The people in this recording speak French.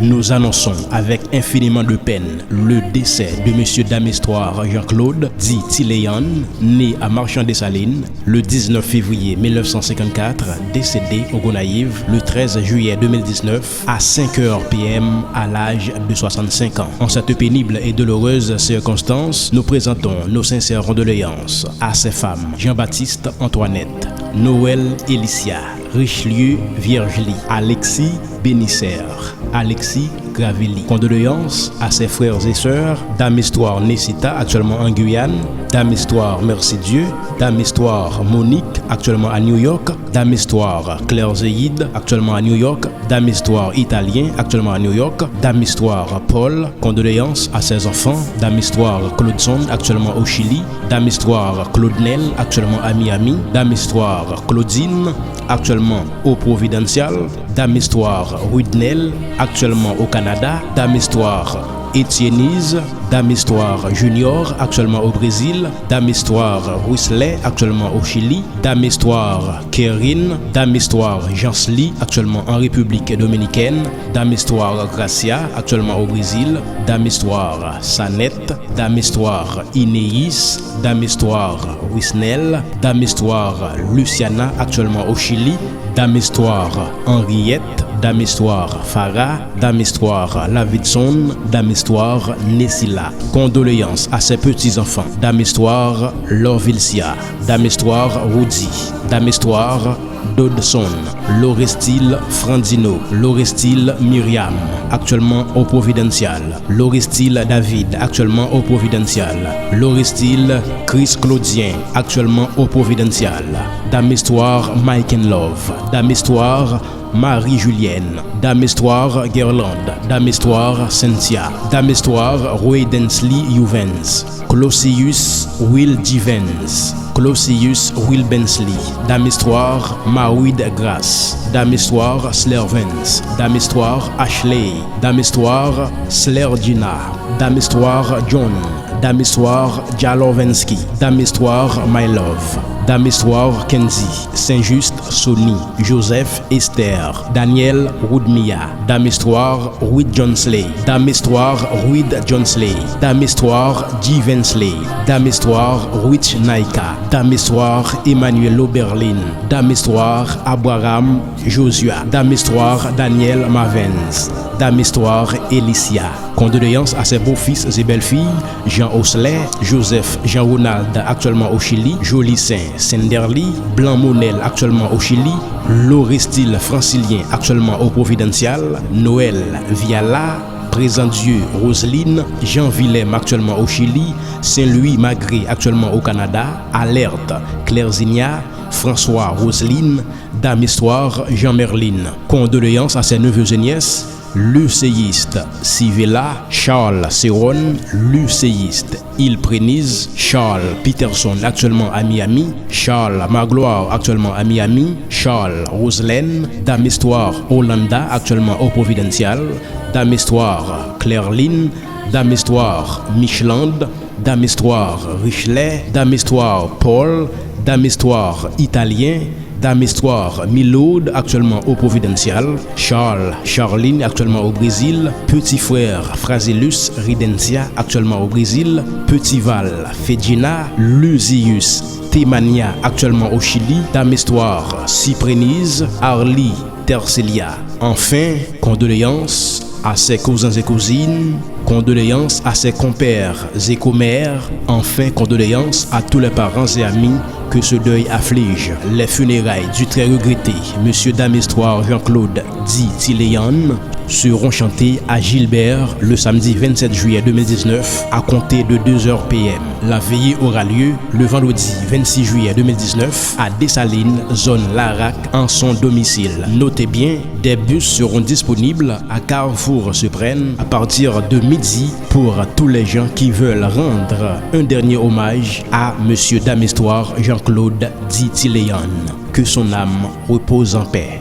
nous annonçons avec infiniment de peine le décès de M. Damestoire Jean-Claude, dit Tiléan, né à Marchand-des-Salines le 19 février 1954, décédé au Gonaïves le 13 juillet 2019 à 5h PM à l'âge de 65 ans. En cette pénible et douloureuse circonstance, nous présentons nos sincères condoléances à ces femmes: Jean-Baptiste Antoinette, Noël Elicia, Richelieu Viergely, Alexis Bénissère, Alexis Gravelli. Condoléances à ses frères et sœurs: Damestoire Necita, actuellement en Guyane, Damestoire Merci Dieu, Damestoire Monique, actuellement à New York, Damestoire Claire Zéide, actuellement à New York, Damestoire Italien, actuellement à New York, Damestoire Paul. Condoléances à ses enfants: Damestoire Claudson, actuellement au Chili, Damestoire Claudenel, actuellement à Miami, Damestoire Claudine, actuellement au Providencial, Damestoire Rudnel, actuellement au Canada, Damestoire Étiennise, Damestoire Junior, actuellement au Brésil, Damestoire Whistler, actuellement au Chili, Damestoire Kerin, Damestoire Jansly, actuellement en République Dominicaine, Damestoire Gracia, actuellement au Brésil, Damestoire Sanette, Damestoire Inéis, Damestoire Wisnel, Damestoire Luciana, actuellement au Chili, Damestoire Henriette, Damestoire Farah, Damestoire Lavidson, Damestoire Nessila. Condoléances à ses petits-enfants: Damestoire Lorvilcia, Damestoire Rudy, Damestoire Dodson, Lorestile Frandino, Lorestile Myriam, actuellement au Providencial, Lorestile David, actuellement au Providencial, Lorestile Chris Claudien, actuellement au Providencial, Damestoire Mike and Love, Damestoire Marie-Julienne, Damestoire Gerland, Damestoire Cynthia, Damestoire Roy Densley Juvens, Closius Will Jivens, Closius Will Bensley, Damestoire Mawid Grace, Damestoire Slervens, Damestoire Ashley, Damestoire Slerdina, Damestoire John, Damestoire Jalovensky, Damestoire My Love, Damestoire Kenzie, Saint-Just Sony, Joseph Esther, Daniel Woodmia, Damestoire Ruid Johnsley, Damestoire Ruid Johnsley, Damestoire G. Vensley, Damestoire Rich Naika, Damestoire Emmanuel Oberlin, Damestoire Abraham Josua, Damestoire Daniel Mavens, Damestoire Elicia. Condoléances à ses beaux-fils et belles-filles: Jean Osler, Joseph Jean-Ronald, actuellement au Chili, Jolicin Senderly, Blanc Monel, actuellement au Chili, Lorestile Francilien, actuellement au Providencial, Noël Viala, Présent Dieu Roseline, Jean Willem, actuellement au Chili, Saint-Louis Magré, actuellement au Canada, Alerte Claire Zigna, François Roseline, Damestoire Jean Merline. Condoléances à ses neveux et nièces: l'UCiste Sivela, Charles Seron, l'UCiste Il Prénise, Charles Peterson, actuellement à Miami, Charles Magloire, actuellement à Miami, Charles Roselaine, Damestoire Hollanda, actuellement au Providencial, Damestoire Clairlin, Damestoire Micheland, Damestoire Richelet, Damestoire Paul, Damestoire Italien, Damestoire Milord, actuellement au Providencial, Charline, actuellement au Brésil, Petit Frère Frasilus Ridencia, actuellement au Brésil, Petit Val Fedjina, Lusius Temania, actuellement au Chili, Damestoire Cyprénise, Arlie Tercelia. Enfin, condoléances à ses cousins et cousines, condoléances à ses compères et commères, enfin condoléances à tous les parents et amis que ce deuil afflige. Les funérailles du très regretté Monsieur Damestoire Jean-Claude dit Tiléan seront chantées à Gilbert le samedi 27 juillet 2019 à compter de 2h PM. La veillée aura lieu le vendredi 26 juillet 2019 à Dessalines, zone Larac, en son domicile. Notez bien, des bus seront disponibles à Carrefour-Suprême à partir de midi pour tous les gens qui veulent rendre un dernier hommage à Monsieur Damestoire Jean-Claude dit Tiléan. Que son âme repose en paix.